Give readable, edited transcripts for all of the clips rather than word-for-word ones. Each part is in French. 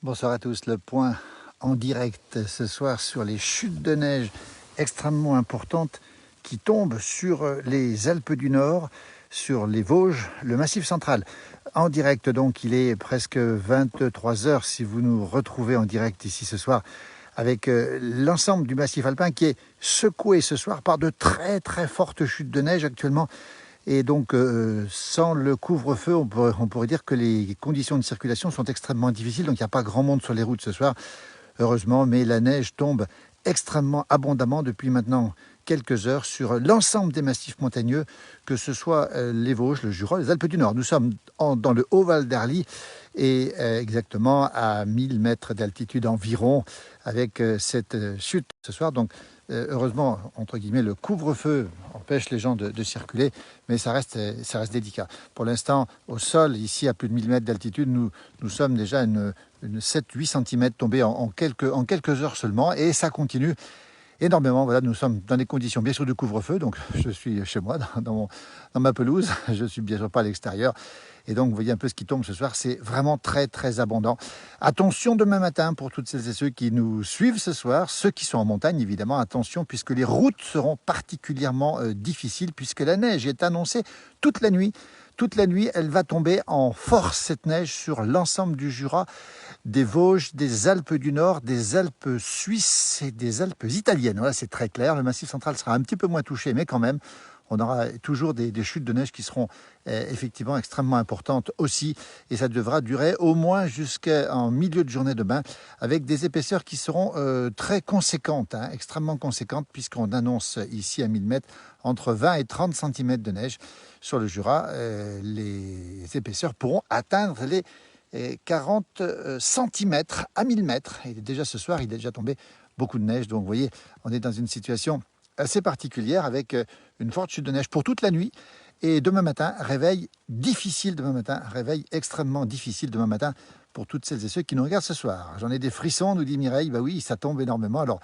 Bonsoir à tous, le point en direct ce soir sur les chutes de neige extrêmement importantes qui tombent sur les Alpes du Nord, sur les Vosges, le Massif central. En direct donc, il est presque 23 h si vous nous retrouvez en direct ici ce soir avec l'ensemble du massif alpin qui est secoué ce soir par de très fortes chutes de neige actuellement. Et donc, sans le couvre-feu, on pourrait dire que les conditions de circulation sont extrêmement difficiles. Donc, il n'y a pas grand monde sur les routes ce soir, heureusement. Mais la neige tombe extrêmement abondamment depuis maintenant quelques heures sur l'ensemble des massifs montagneux, que ce soit les Vosges, le Jura, les Alpes du Nord. Nous sommes dans le Haut-Val d'Arly et exactement à 1000 mètres d'altitude environ avec cette chute ce soir. Donc, heureusement, entre guillemets, le couvre-feu empêche les gens de circuler, mais ça reste délicat. Pour l'instant, au sol, ici à plus de 1000 mètres d'altitude, nous sommes déjà une 7-8 cm tombés en quelques heures seulement, et ça continue énormément. Voilà, nous sommes dans des conditions bien sûr de couvre-feu, donc je suis chez moi dans ma pelouse, je suis bien sûr pas à l'extérieur. Et donc, vous voyez un peu ce qui tombe ce soir, c'est vraiment très abondant. Attention demain matin pour toutes celles et ceux qui nous suivent ce soir, ceux qui sont en montagne évidemment, attention puisque les routes seront particulièrement difficiles puisque la neige est annoncée toute la nuit. Toute la nuit, elle va tomber en force, cette neige, sur l'ensemble du Jura, des Vosges, des Alpes du Nord, des Alpes suisses et des Alpes italiennes. Voilà, c'est très clair. Le Massif central sera un petit peu moins touché, mais quand même, on aura toujours des chutes de neige qui seront effectivement extrêmement importantes aussi. Et ça devra durer au moins jusqu'en milieu de journée demain, avec des épaisseurs qui seront très conséquentes, extrêmement conséquentes, puisqu'on annonce ici à 1000 mètres entre 20 et 30 cm de neige sur le Jura. Les épaisseurs pourront atteindre les 40 cm à 1000 mètres. Et déjà ce soir, il est déjà tombé beaucoup de neige. Donc vous voyez, on est dans une situation assez particulière avec une forte chute de neige pour toute la nuit. Et demain matin, réveil difficile demain matin, réveil extrêmement difficile demain matin pour toutes celles et ceux qui nous regardent ce soir. J'en ai des frissons, nous dit Mireille. Bah oui, ça tombe énormément. Alors,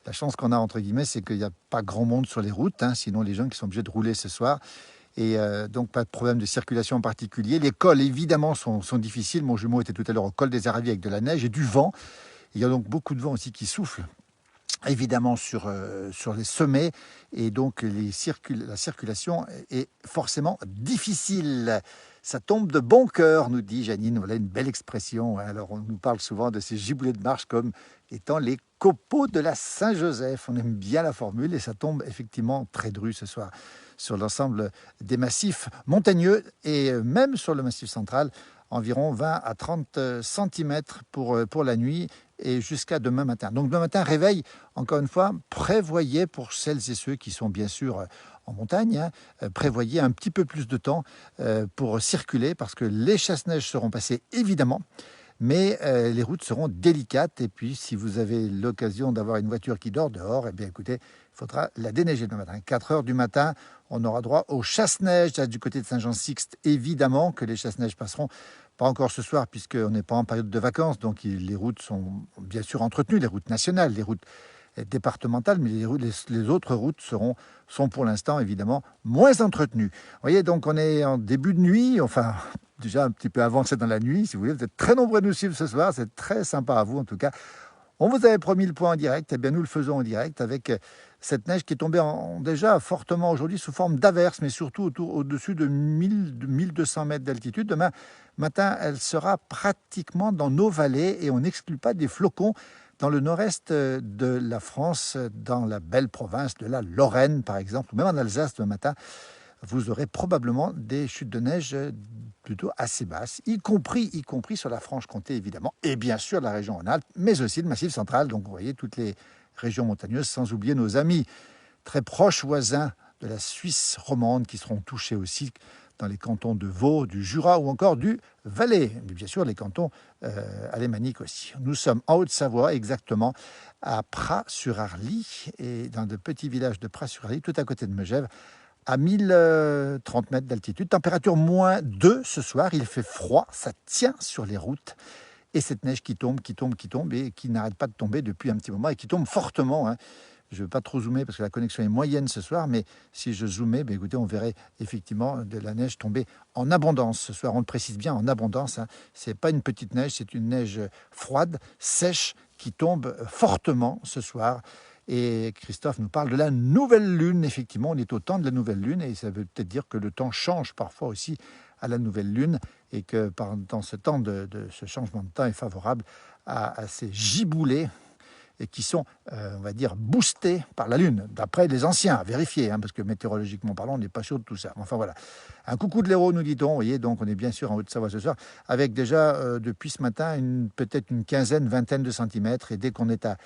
la chance qu'on a, entre guillemets, c'est qu'il n'y a pas grand monde sur les routes, sinon les gens qui sont obligés de rouler ce soir. Et donc, pas de problème de circulation en particulier. Les cols, évidemment, sont difficiles. Mon jumeau était tout à l'heure au col des Aravis avec de la neige et du vent. Il y a donc beaucoup de vent aussi qui souffle, évidemment, sur les sommets. Et donc, la circulation est forcément difficile. Ça tombe de bon cœur, nous dit Janine. Voilà une belle expression. Alors, on nous parle souvent de ces giboulées de marche comme étant les copeaux de la Saint-Joseph. On aime bien la formule et ça tombe effectivement très dru ce soir sur l'ensemble des massifs montagneux et même sur le massif central, environ 20 à 30 cm pour la nuit et jusqu'à demain matin. Donc demain matin, réveil, encore une fois, prévoyez pour celles et ceux qui sont bien sûr en montagne, prévoyez un petit peu plus de temps pour circuler parce que les chasse-neige seront passés évidemment, mais les routes seront délicates. Et puis, si vous avez l'occasion d'avoir une voiture qui dort dehors, eh bien écoutez, il faudra la déneiger demain matin. 4 h du matin, on aura droit aux chasse-neige du côté de Saint-Jean-Sixte. Évidemment que les chasse-neige passeront, pas encore ce soir, puisqu'on n'est pas en période de vacances. Donc, les routes sont bien sûr entretenues, les routes nationales, les routes départementales, mais les autres routes sont pour l'instant évidemment moins entretenues. Vous voyez, donc on est en début de nuit, enfin déjà un petit peu avancé dans la nuit, si vous voulez. Vous êtes très nombreux à nous suivre ce soir, c'est très sympa à vous en tout cas. On vous avait promis le point en direct, et bien nous le faisons en direct avec cette neige qui est tombée déjà fortement aujourd'hui sous forme d'averses, mais surtout au-dessus de 1200 mètres d'altitude. Demain matin, elle sera pratiquement dans nos vallées et on n'exclut pas des flocons dans le nord-est de la France, dans la belle province de la Lorraine par exemple, ou même en Alsace demain matin. Vous aurez probablement des chutes de neige plutôt assez basses, y compris sur la Franche-Comté évidemment, et bien sûr la région Rhône-Alpes, mais aussi le Massif central. Donc vous voyez toutes les régions montagneuses, sans oublier nos amis très proches voisins de la Suisse romande qui seront touchés aussi dans les cantons de Vaud, du Jura ou encore du Valais. Mais bien sûr les cantons alémaniques aussi. Nous sommes en Haute-Savoie, exactement à Pras-sur-Arly, et dans le petit village de Pras-sur-Arly, tout à côté de Megève, à 1030 mètres d'altitude. Température moins 2 ce soir, il fait froid, ça tient sur les routes. Et cette neige qui tombe et qui n'arrête pas de tomber depuis un petit moment et qui tombe fortement. Je ne veux pas trop zoomer parce que la connexion est moyenne ce soir, mais si je zoomais, ben écoutez, on verrait effectivement de la neige tomber en abondance ce soir. On le précise bien, en abondance, hein. Ce n'est pas une petite neige, c'est une neige froide, sèche, qui tombe fortement ce soir. Et Christophe nous parle de la nouvelle lune. Effectivement, on est au temps de la nouvelle lune et ça veut peut-être dire que le temps change parfois aussi à la nouvelle lune et que dans ce temps de ce changement de temps est favorable à ces giboulées et qui sont, on va dire, boostés par la Lune, d'après les anciens, à vérifier, hein, parce que météorologiquement parlant, on n'est pas sûr de tout ça. Enfin voilà, un coucou de l'Hérault, nous dit-on, vous voyez, donc on est bien sûr en Haute-Savoie ce soir, avec déjà, depuis ce matin, peut-être une quinzaine, vingtaine de centimètres, et dès qu'on est à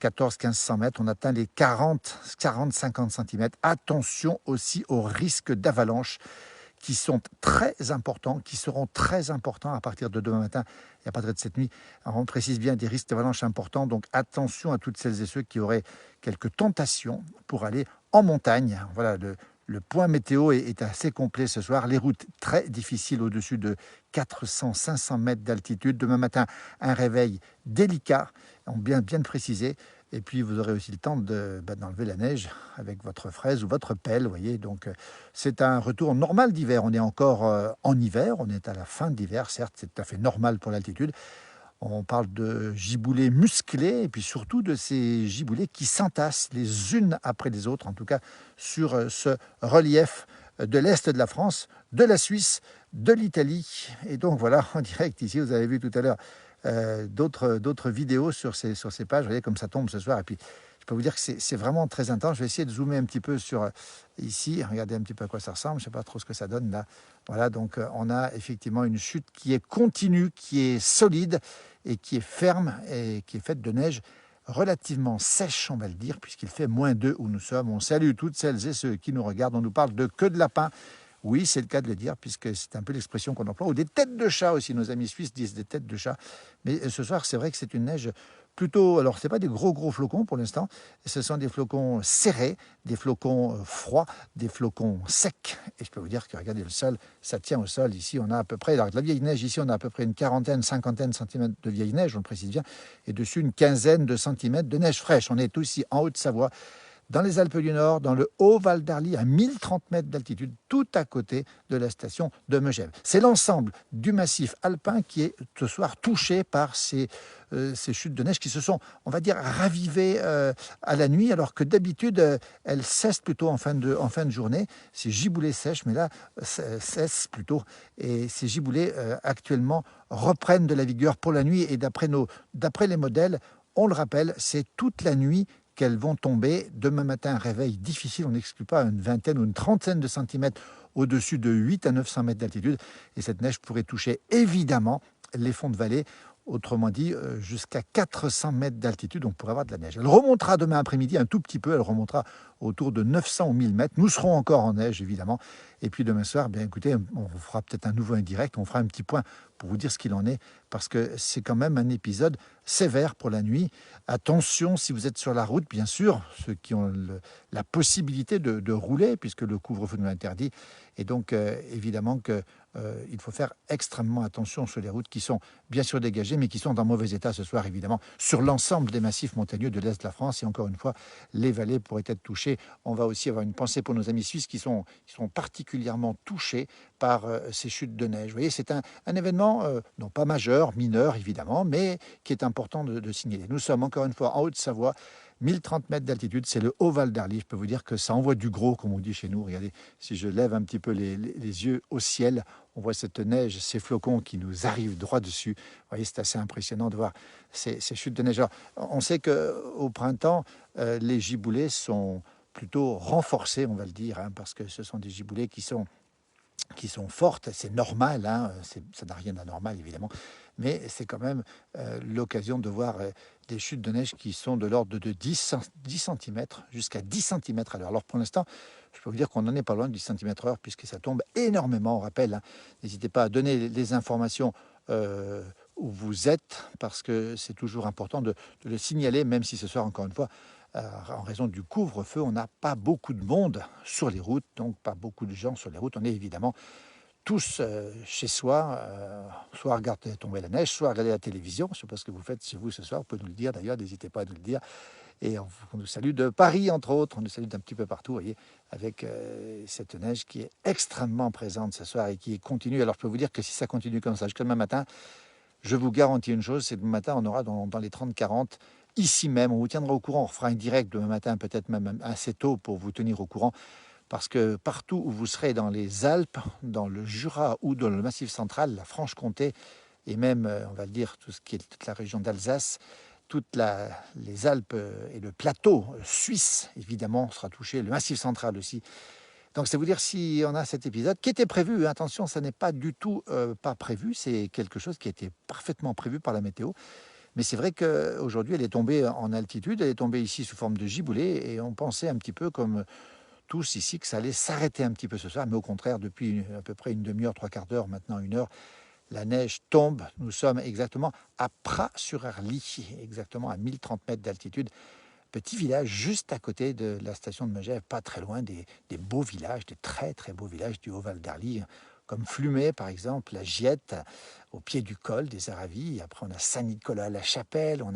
14-1500 mètres, on atteint les 40-50 centimètres. Attention aussi au risque d'avalanche qui sont très importants, qui seront très importants à partir de demain matin et à partir de cette nuit. Alors on précise bien des risques d'avalanche importants, donc attention à toutes celles et ceux qui auraient quelques tentations pour aller en montagne. Voilà, le point météo est assez complet ce soir. Les routes très difficiles au-dessus de 400-500 mètres d'altitude. Demain matin, un réveil délicat, bien de préciser. Et puis, vous aurez aussi le temps d'enlever la neige avec votre fraise ou votre pelle. Vous voyez, donc c'est un retour normal d'hiver. On est encore en hiver, on est à la fin de l'hiver. Certes, c'est tout à fait normal pour l'altitude. On parle de giboulées musclées et puis surtout de ces giboulées qui s'entassent les unes après les autres, en tout cas sur ce relief de l'Est de la France, de la Suisse, de l'Italie. Et donc voilà, en direct ici, vous avez vu tout à l'heure d'autres vidéos sur ces pages. Vous voyez comme ça tombe ce soir. Et puis, je peux vous dire que c'est vraiment très intense. Je vais essayer de zoomer un petit peu sur ici. Regardez un petit peu à quoi ça ressemble. Je ne sais pas trop ce que ça donne là. Voilà, donc on a effectivement une chute qui est continue, qui est solide et qui est ferme et qui est faite de neige relativement sèche, on va le dire, puisqu'il fait -2 où nous sommes. On salue toutes celles et ceux qui nous regardent. On nous parle de queue de lapin. Oui, c'est le cas de le dire, puisque c'est un peu l'expression qu'on emploie. Ou des têtes de chat aussi, nos amis suisses disent des têtes de chat. Mais ce soir, c'est vrai que c'est une neige plutôt... Alors, ce n'est pas des gros flocons pour l'instant. Ce sont des flocons serrés, des flocons froids, des flocons secs. Et je peux vous dire que, regardez, le sol, ça tient au sol. Ici, on a à peu près... Alors, de la vieille neige, ici, on a à peu près une quarantaine, cinquantaine de centimètres de vieille neige, on le précise bien. Et dessus, une quinzaine de centimètres de neige fraîche. On est aussi en Haute-Savoie, dans les Alpes du Nord, dans le Haut-Val d'Arly, à 1030 mètres d'altitude, tout à côté de la station de Megève. C'est l'ensemble du massif alpin qui est ce soir touché par ces chutes de neige qui se sont, on va dire, ravivées à la nuit, alors que d'habitude, elles cessent plutôt en fin de journée. Ces giboulées sèches, mais là, cessent plutôt. Et ces giboulées, actuellement, reprennent de la vigueur pour la nuit. Et d'après les modèles, on le rappelle, c'est toute la nuit qu'elles vont tomber. Demain matin, un réveil difficile, on n'exclut pas une vingtaine ou une trentaine de centimètres au-dessus de 8 à 900 mètres d'altitude. Et cette neige pourrait toucher évidemment les fonds de vallée, autrement dit jusqu'à 400 mètres d'altitude, on pourrait avoir de la neige. Elle remontera demain après-midi un tout petit peu, elle remontera autour de 900 ou 1000 mètres. Nous serons encore en neige, évidemment. Et puis demain soir, bien écoutez, on vous fera peut-être un nouveau indirect, on fera un petit point pour vous dire ce qu'il en est, parce que c'est quand même un épisode sévère pour la nuit. Attention si vous êtes sur la route, bien sûr, ceux qui ont la possibilité de rouler, puisque le couvre-feu nous l'interdit. Et donc, évidemment que il faut faire extrêmement attention sur les routes qui sont bien sûr dégagées, mais qui sont en mauvais état ce soir, évidemment, sur l'ensemble des massifs montagneux de l'Est de la France. Et encore une fois, les vallées pourraient être touchées. On va aussi avoir une pensée pour nos amis suisses qui sont particulièrement touchés par ces chutes de neige. Vous voyez, c'est un événement, non pas majeur, mineur évidemment, mais qui est important de signaler. Nous sommes encore une fois en Haute-Savoie, 1030 mètres d'altitude, c'est le Haut-Val d'Arly. Je peux vous dire que ça envoie du gros, comme on dit chez nous. Regardez, si je lève un petit peu les yeux au ciel, on voit cette neige, ces flocons qui nous arrivent droit dessus. Vous voyez, c'est assez impressionnant de voir ces chutes de neige. Alors, on sait qu'au printemps, les giboulées sont plutôt renforcées, on va le dire, hein, parce que ce sont des giboulées qui sont fortes, c'est normal, hein, ça n'a rien d'anormal évidemment, mais c'est quand même l'occasion de voir des chutes de neige qui sont de l'ordre de 10 cm jusqu'à 10 cm à l'heure. Alors pour l'instant, je peux vous dire qu'on n'en est pas loin de 10 cm/h puisque ça tombe énormément, on rappelle, hein. N'hésitez pas à donner les informations où vous êtes, parce que c'est toujours important de le signaler, même si ce soir, encore une fois, en raison du couvre-feu, on n'a pas beaucoup de monde sur les routes, donc pas beaucoup de gens sur les routes. On est évidemment tous chez soi, soit regarder tomber la neige, soit regarder la télévision. Je ne sais pas ce que vous faites chez vous ce soir, vous pouvez nous le dire d'ailleurs, n'hésitez pas à nous le dire. Et on nous salue de Paris, entre autres, on nous salue d'un petit peu partout, vous voyez, avec cette neige qui est extrêmement présente ce soir et qui continue. Alors je peux vous dire que si ça continue comme ça jusqu'à demain matin, je vous garantis une chose, c'est que demain matin, on aura dans les 30-40, ici même, on vous tiendra au courant, on fera un direct demain matin, peut-être même assez tôt pour vous tenir au courant, parce que partout où vous serez dans les Alpes, dans le Jura ou dans le Massif central, la Franche-Comté, et même, on va le dire, tout ce qui est toute la région d'Alsace, les Alpes et le plateau suisse, évidemment, sera touché, le Massif central aussi. Donc, c'est vous dire si on a cet épisode qui était prévu. Attention, ça n'est pas du tout pas prévu. C'est quelque chose qui a été parfaitement prévu par la météo. Mais c'est vrai qu'aujourd'hui, elle est tombée en altitude. Elle est tombée ici sous forme de giboulée. Et on pensait un petit peu comme tous ici que ça allait s'arrêter un petit peu ce soir. Mais au contraire, depuis à peu près une demi-heure, trois quarts d'heure, maintenant une heure, la neige tombe. Nous sommes exactement à Pras-sur-Arly, exactement à 1030 mètres d'altitude. Petit village juste à côté de la station de Megève, pas très loin des beaux villages, des très très beaux villages du Haut-Val d'Arly, comme Flumet par exemple, la Giette, au pied du col des Aravis. Après on a Saint-Nicolas-la-Chapelle, on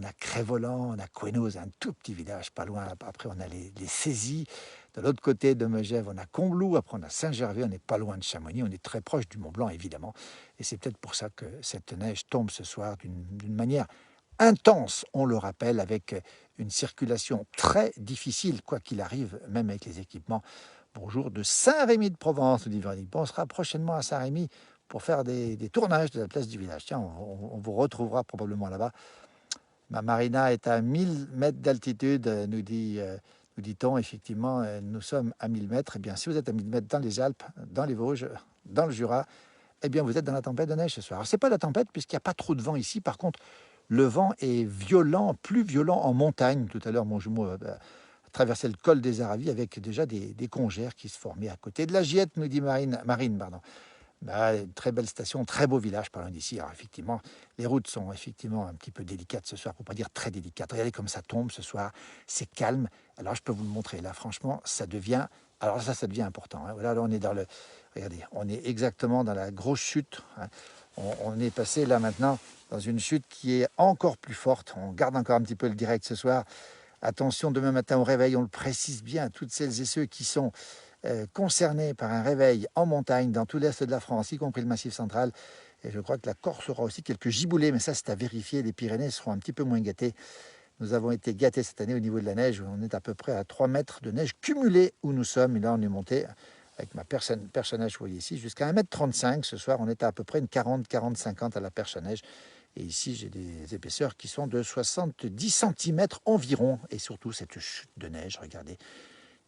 a Crévolan, on a Couenoz, un tout petit village pas loin. Après on a les Saisies. De l'autre côté de Megève, on a Combloux, après on a Saint-Gervais, on n'est pas loin de Chamonix, on est très proche du Mont-Blanc évidemment. Et c'est peut-être pour ça que cette neige tombe ce soir d'une manière intense, on le rappelle, avec une circulation très difficile, quoi qu'il arrive, même avec les équipements. Bonjour de Saint-Rémy de Provence, nous dit Véronique. Bon, on sera prochainement à Saint-Rémy pour faire des tournages de la place du village. Tiens, on vous retrouvera probablement là-bas. Ma marina est à 1000 mètres d'altitude, nous dit-on. Effectivement, nous sommes à 1000 mètres. Eh bien, si vous êtes à 1000 mètres dans les Alpes, dans les Vosges, dans le Jura, eh bien, vous êtes dans la tempête de neige ce soir. Alors, ce n'est pas la tempête puisqu'il n'y a pas trop de vent ici. Par contre, le vent est violent, plus violent en montagne. Tout à l'heure, mon jumeau a traversé le col des Aravis avec déjà des congères qui se formaient à côté de la Giette, nous dit Marine. Une très belle station, très beau village par loin d'ici. Alors effectivement, les routes sont effectivement un petit peu délicates ce soir, pour ne pas dire très délicates. Regardez comme ça tombe ce soir, c'est calme. Alors je peux vous le montrer là, franchement, ça devient... Alors ça devient important. Hein. Voilà, là on est dans le... Regardez, on est exactement dans la grosse chute. Hein. On est passé là maintenant dans une chute qui est encore plus forte. On garde encore un petit peu le direct ce soir. Attention, demain matin au réveil, on le précise bien à toutes celles et ceux qui sont concernés par un réveil en montagne dans tout l'est de la France, y compris le Massif central. Et je crois que la Corse aura aussi quelques giboulées, mais ça c'est à vérifier. Les Pyrénées seront un petit peu moins gâtées. Nous avons été gâtés cette année au niveau de la neige. On est à peu près à 3 mètres de neige cumulée où nous sommes. Et là, on est monté avec ma perche à neige, vous voyez ici, jusqu'à 1,35 m. Ce soir, on est à peu près une 40-50 à la perche à neige. Et ici, j'ai des épaisseurs qui sont de 70 cm environ. Et surtout, cette chute de neige, regardez,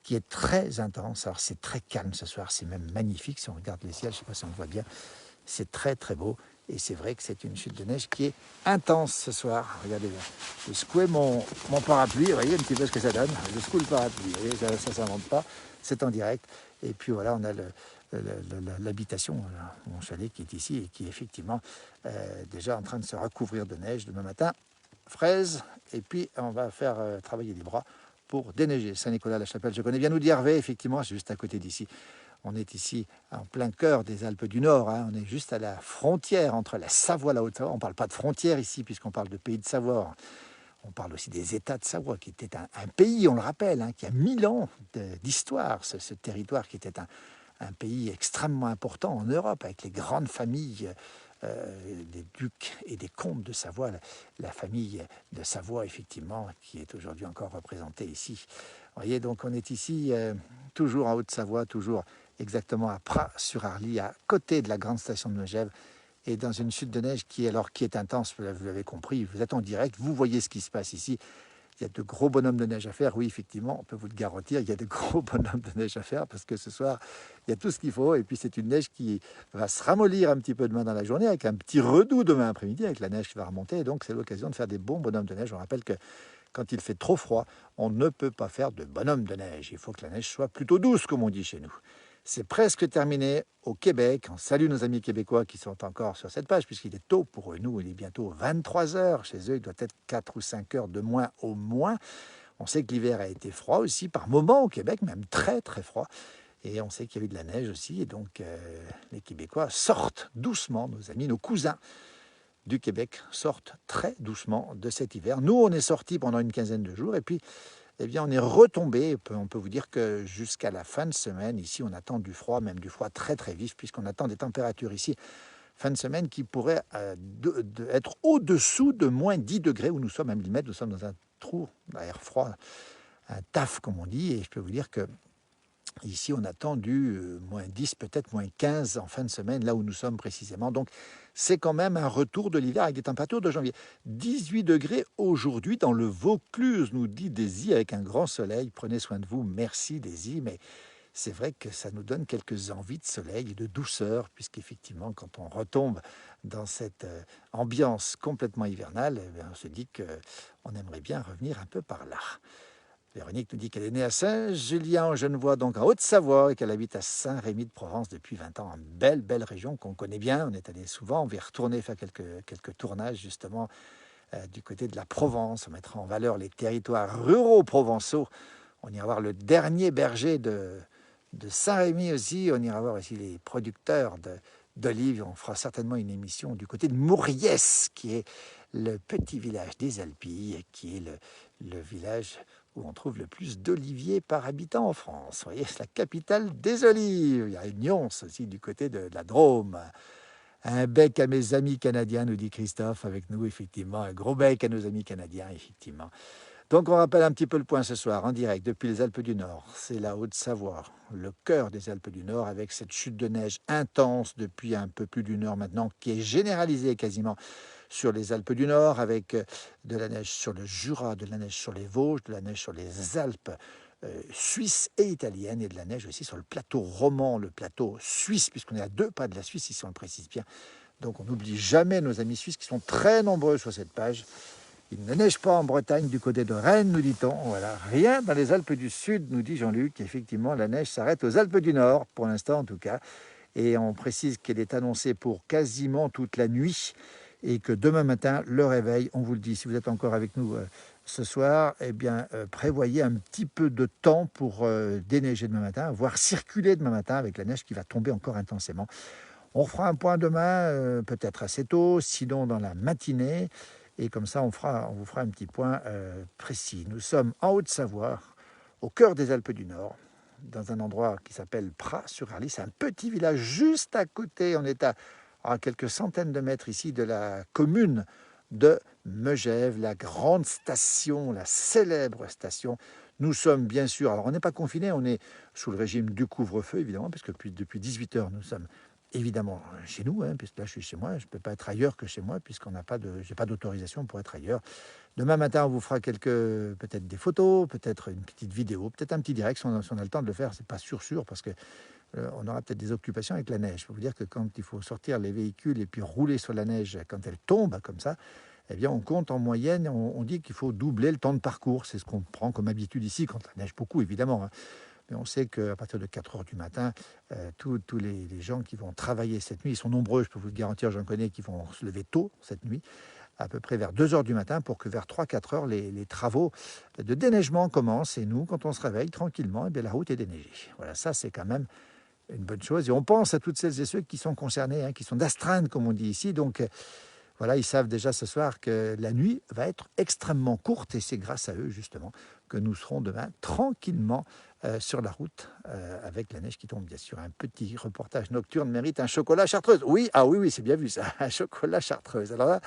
qui est très intense. Alors, c'est très calme ce soir. C'est même magnifique. Si on regarde les ciels, je ne sais pas si on le voit bien. C'est très, très beau. Et c'est vrai que c'est une chute de neige qui est intense ce soir. Regardez, j'ai secoué mon parapluie. Vous voyez un petit peu ce que ça donne. Je secoue le parapluie. Vous voyez, ça ne s'invente pas. C'est en direct. Et puis voilà, on a l'habitation, mon chalet qui est ici et qui est effectivement déjà en train de se recouvrir de neige demain matin. Fraise. Et puis, on va faire travailler les bras pour déneiger. Saint-Nicolas-la-Chapelle, je connais bien, nous dit Hervé. Effectivement, c'est juste à côté d'ici. On est ici en plein cœur des Alpes du Nord. Hein. On est juste à la frontière entre la Savoie et la Haute-Savoie. On ne parle pas de frontière ici, puisqu'on parle de pays de Savoie. On parle aussi des États de Savoie, qui était un pays, on le rappelle, hein, qui a 1000 ans d'histoire. Ce territoire qui était un pays extrêmement important en Europe, avec les grandes familles des ducs et des comtes de Savoie. La famille de Savoie, effectivement, qui est aujourd'hui encore représentée ici. Vous voyez, donc on est ici, toujours en Haute-Savoie, toujours exactement à Pras-sur-Arly, à côté de la grande station de Megève, et dans une chute de neige qui est intense, vous l'avez compris, vous êtes en direct, vous voyez ce qui se passe ici. Il y a de gros bonhommes de neige à faire, oui, effectivement, on peut vous le garantir, il y a de gros bonhommes de neige à faire, parce que ce soir, il y a tout ce qu'il faut, et puis c'est une neige qui va se ramollir un petit peu demain dans la journée, avec un petit redout demain après-midi, avec la neige qui va remonter, et donc c'est l'occasion de faire des bons bonhommes de neige. On rappelle que quand il fait trop froid, on ne peut pas faire de bonhomme de neige. Il faut que la neige soit plutôt douce, comme on dit chez nous. C'est presque terminé au Québec. On salue nos amis québécois qui sont encore sur cette page, puisqu'il est tôt pour nous. Il est bientôt 23 h. Chez eux, il doit être 4 ou 5 heures de moins au moins. On sait que l'hiver a été froid aussi, par moments au Québec, même très très froid. Et on sait qu'il y a eu de la neige aussi. Et donc, les Québécois sortent doucement, nos amis, nos cousins du Québec sortent très doucement de cet hiver. Nous, on est sortis pendant une quinzaine de jours. Et puis, eh bien, on est retombé. On peut vous dire que jusqu'à la fin de semaine, ici, on attend du froid, même du froid très, très vif, puisqu'on attend des températures ici, fin de semaine, qui pourraient être au-dessous de moins 10 degrés où nous sommes à 1000 mètres. Nous sommes dans un trou d'air froid, un taf, comme on dit. Et je peux vous dire que ici, on attend du moins 10, peut-être moins 15 en fin de semaine, là où nous sommes précisément. Donc, c'est quand même un retour de l'hiver avec des températures de janvier. 18 degrés aujourd'hui dans le Vaucluse, nous dit Daisy, avec un grand soleil. Prenez soin de vous. Merci Daisy. Mais c'est vrai que ça nous donne quelques envies de soleil et de douceur, puisqu'effectivement, quand on retombe dans cette ambiance complètement hivernale, eh bien, on se dit qu'on aimerait bien revenir un peu par là. Véronique nous dit qu'elle est née à Saint-Julien en Genevois, donc en Haute-Savoie, et qu'elle habite à Saint-Rémy-de-Provence depuis 20 ans. Une belle, belle région qu'on connaît bien. On est allé souvent. On va y retourner faire quelques tournages, justement, du côté de la Provence. On mettra en valeur les territoires ruraux provençaux. On ira voir le dernier berger de Saint-Rémy aussi. On ira voir aussi les producteurs d'olives. On fera certainement une émission du côté de Mouriès, qui est le petit village des Alpilles, qui est le village où on trouve le plus d'oliviers par habitant en France. Vous voyez, c'est la capitale des olives. Il y a une Nyons aussi du côté de la Drôme. Un bec à mes amis canadiens, nous dit Christophe, avec nous, effectivement. Un gros bec à nos amis canadiens, effectivement. Donc, on rappelle un petit peu le point ce soir, en direct, depuis les Alpes du Nord. C'est la Haute-Savoie, le cœur des Alpes du Nord, avec cette chute de neige intense depuis un peu plus d'une heure maintenant, qui est généralisée quasiment sur les Alpes du Nord, avec de la neige sur le Jura, de la neige sur les Vosges, de la neige sur les Alpes suisses et italiennes, et de la neige aussi sur le plateau roman, le plateau suisse, puisqu'on est à 2 pas de la Suisse, ici on le précise bien. Donc on n'oublie jamais nos amis suisses qui sont très nombreux sur cette page. Il ne neige pas en Bretagne du côté de Rennes, nous dit-on. Voilà, rien dans les Alpes du Sud, nous dit Jean-Luc. Effectivement, la neige s'arrête aux Alpes du Nord, pour l'instant en tout cas. Et on précise qu'elle est annoncée pour quasiment toute la nuit. Et que demain matin, le réveil, on vous le dit, si vous êtes encore avec nous ce soir, eh bien, prévoyez un petit peu de temps pour déneiger demain matin, voire circuler demain matin avec la neige qui va tomber encore intensément. On fera un point demain, peut-être assez tôt, sinon dans la matinée. Et comme ça, on vous fera un petit point précis. Nous sommes en Haute-Savoie, au cœur des Alpes du Nord, dans un endroit qui s'appelle Pras-sur-Arly. C'est un petit village juste à côté. On est à quelques centaines de mètres ici de la commune de Megève, la grande station, la célèbre station. Nous sommes bien sûr, alors on n'est pas confinés, on est sous le régime du couvre-feu évidemment, puisque depuis 18 heures nous sommes évidemment chez nous, puisque là je suis chez moi, je ne peux pas être ailleurs que chez moi, puisqu'on n'a pas j'ai pas d'autorisation pour être ailleurs. Demain matin, on vous fera peut-être des photos, peut-être une petite vidéo, peut-être un petit direct si on a le temps de le faire, c'est pas sûr, parce que on aura peut-être des occupations avec la neige. Je peux vous dire que quand il faut sortir les véhicules et puis rouler sur la neige quand elle tombe comme ça, eh bien on compte en moyenne, on dit qu'il faut doubler le temps de parcours. C'est ce qu'on prend comme habitude ici, quand la neige beaucoup évidemment. Mais on sait qu'à partir de 4 heures du matin, tous les gens qui vont travailler cette nuit, ils sont nombreux, je peux vous le garantir, j'en connais, qui vont se lever tôt cette nuit, à peu près vers 2 heures du matin, pour que vers 3-4 heures, les travaux de déneigement commencent. Et nous, quand on se réveille tranquillement, eh bien, la route est déneigée. Voilà, ça c'est quand même une bonne chose. Et on pense à toutes celles et ceux qui sont concernés, qui sont d'astreinte, comme on dit ici. Donc voilà, ils savent déjà ce soir que la nuit va être extrêmement courte. Et c'est grâce à eux, justement, que nous serons demain tranquillement sur la route, avec la neige qui tombe, bien sûr. Un petit reportage nocturne mérite un chocolat chartreuse. Oui, oui, c'est bien vu ça, un chocolat chartreuse. Alors là,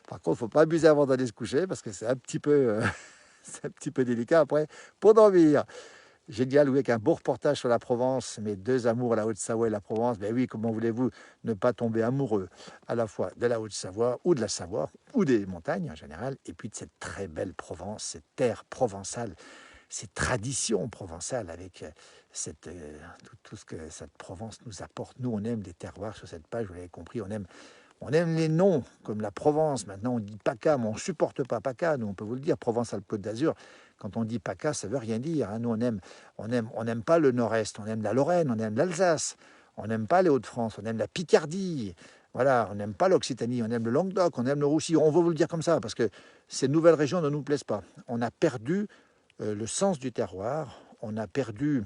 par contre, il ne faut pas abuser avant d'aller se coucher, parce que c'est un petit peu, c'est un petit peu délicat après pour dormir. Génial, oui, avec un beau reportage sur la Provence, mes deux amours, la Haute-Savoie et la Provence. Ben oui, comment voulez-vous ne pas tomber amoureux à la fois de la Haute-Savoie ou de la Savoie, ou des montagnes en général, et puis de cette très belle Provence, cette terre provençale, ces traditions provençales avec tout ce que cette Provence nous apporte. Nous, on aime les terroirs sur cette page, vous l'avez compris, on aime les noms, comme la Provence. Maintenant, on dit PACA, mais on ne supporte pas PACA. Nous, on peut vous le dire, Provence-Alpes-Côte d'Azur, quand on dit PACA, ça ne veut rien dire. Nous, on n'aime pas le nord-est, on aime la Lorraine, on aime l'Alsace, on n'aime pas les Hauts-de-France, on aime la Picardie. Voilà, on n'aime pas l'Occitanie, on aime le Languedoc, on aime le Roussillon. On veut vous le dire comme ça, parce que ces nouvelles régions ne nous plaisent pas. On a perdu le sens du terroir, on a perdu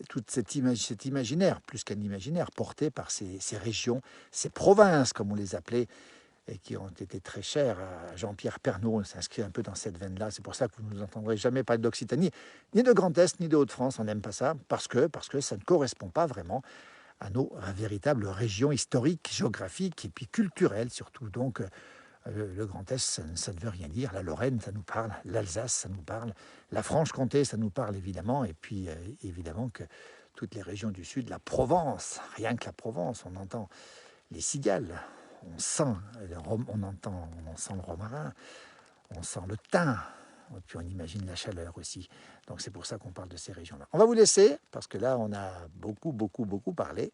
tout cet imaginaire, plus qu'un imaginaire, porté par ces régions, ces provinces, comme on les appelait, et qui ont été très chères à Jean-Pierre Pernaut. On s'inscrit un peu dans cette veine-là. C'est pour ça que vous ne nous entendrez jamais parler d'Occitanie, ni de Grand Est, ni de Hauts-de-France. On n'aime pas ça, parce que ça ne correspond pas vraiment à nos véritables régions historiques, géographiques et puis culturelles surtout. Donc, le Grand Est, ça ne veut rien dire. La Lorraine, ça nous parle. L'Alsace, ça nous parle. La Franche-Comté, ça nous parle évidemment. Et puis, évidemment que toutes les régions du Sud, la Provence, rien que la Provence, on entend les cigales, on sent le romarin, on sent le thym, et puis on imagine la chaleur aussi. Donc c'est pour ça qu'on parle de ces régions-là. On va vous laisser, parce que là on a beaucoup parlé.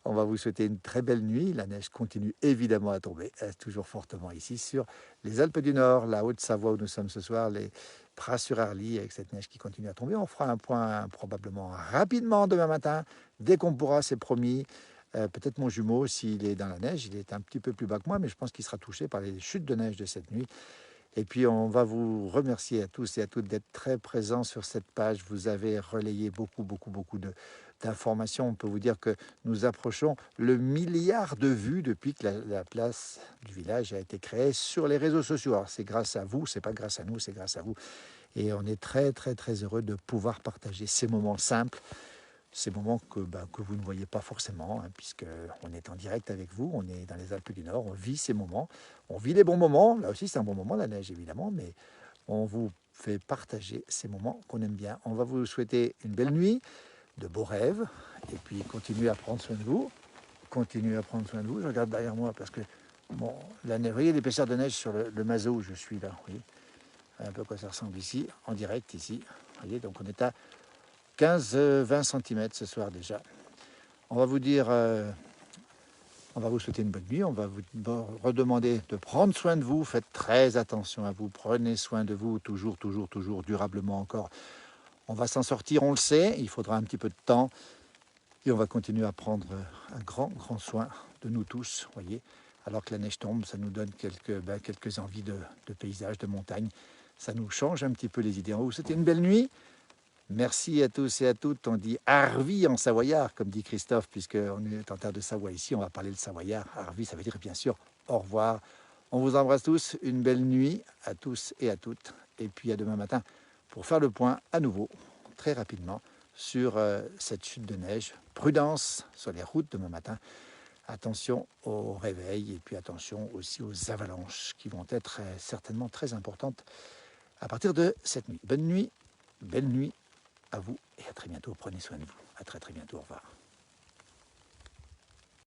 On va vous souhaiter une très belle nuit. La neige continue évidemment à tomber, toujours fortement ici sur les Alpes du Nord, la Haute-Savoie où nous sommes ce soir, les Pras-sur-Arly, avec cette neige qui continue à tomber. On fera un point probablement rapidement demain matin, dès qu'on pourra, c'est promis. Peut-être mon jumeau, s'il est dans la neige, il est un petit peu plus bas que moi, mais je pense qu'il sera touché par les chutes de neige de cette nuit. Et puis on va vous remercier à tous et à toutes d'être très présents sur cette page. Vous avez relayé beaucoup d'informations. On peut vous dire que nous approchons le milliard de vues depuis que la place du village a été créée sur les réseaux sociaux. Alors c'est grâce à vous, c'est pas grâce à nous, c'est grâce à vous. Et on est très heureux de pouvoir partager ces moments simples. Ces moments que vous ne voyez pas forcément, hein, puisqu'on est en direct avec vous, on est dans les Alpes du Nord, on vit ces moments, on vit les bons moments, là aussi c'est un bon moment, la neige évidemment, mais on vous fait partager ces moments qu'on aime bien. On va vous souhaiter une belle nuit, de beaux rêves, et puis continuez à prendre soin de vous, je regarde derrière moi parce que, bon, la neige, vous voyez l'épaisseur de neige sur le mazo où je suis là, vous voyez, un peu à quoi ça ressemble ici, en direct ici, vous voyez, donc on est à 15-20 cm ce soir déjà. On va vous dire, on va vous souhaiter une bonne nuit, on va vous redemander de prendre soin de vous, faites très attention à vous, prenez soin de vous, toujours, durablement encore. On va s'en sortir, on le sait, il faudra un petit peu de temps, et on va continuer à prendre un grand soin de nous tous, voyez. Alors que la neige tombe, ça nous donne quelques envies de paysages, de montagnes, ça nous change un petit peu les idées. On va vous souhaiter une belle nuit. Merci à tous et à toutes. On dit Arvi en savoyard, comme dit Christophe, puisqu'on est en terre de Savoie ici. On va parler le savoyard. Arvi, ça veut dire bien sûr au revoir. On vous embrasse tous. Une belle nuit à tous et à toutes. Et puis à demain matin pour faire le point à nouveau, très rapidement, sur cette chute de neige. Prudence sur les routes demain matin. Attention au réveil et puis attention aussi aux avalanches qui vont être certainement très importantes à partir de cette nuit. Bonne nuit, belle nuit à vous et à très bientôt. Prenez soin de vous. À très bientôt. Au revoir.